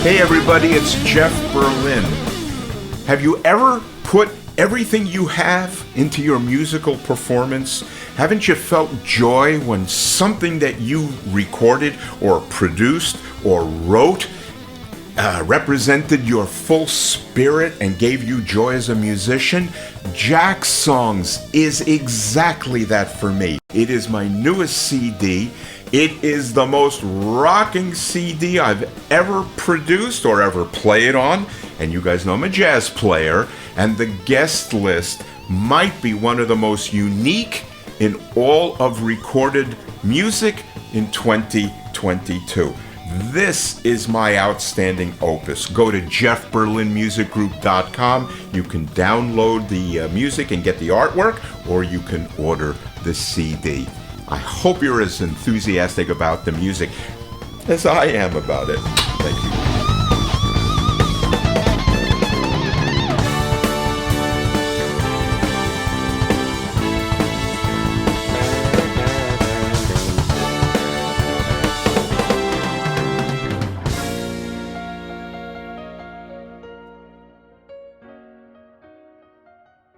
Hey everybody, it's Jeff Berlin. Have you ever put everything you have into your musical performance? Haven't you felt joy when something that you recorded or produced or wrote represented your full spirit and gave you joy as a musician? Jack's Songs is exactly that for me. It is my newest CD. It is the most rocking CD I've ever produced or ever played on. And you guys know I'm a jazz player. And the guest list might be one of the most unique in all of recorded music in 2022. This is my outstanding opus. Go to jeffberlinmusicgroup.com. You can download the music and get the artwork, or you can order the CD. I hope you're as enthusiastic about the music as I am about it. Thank you.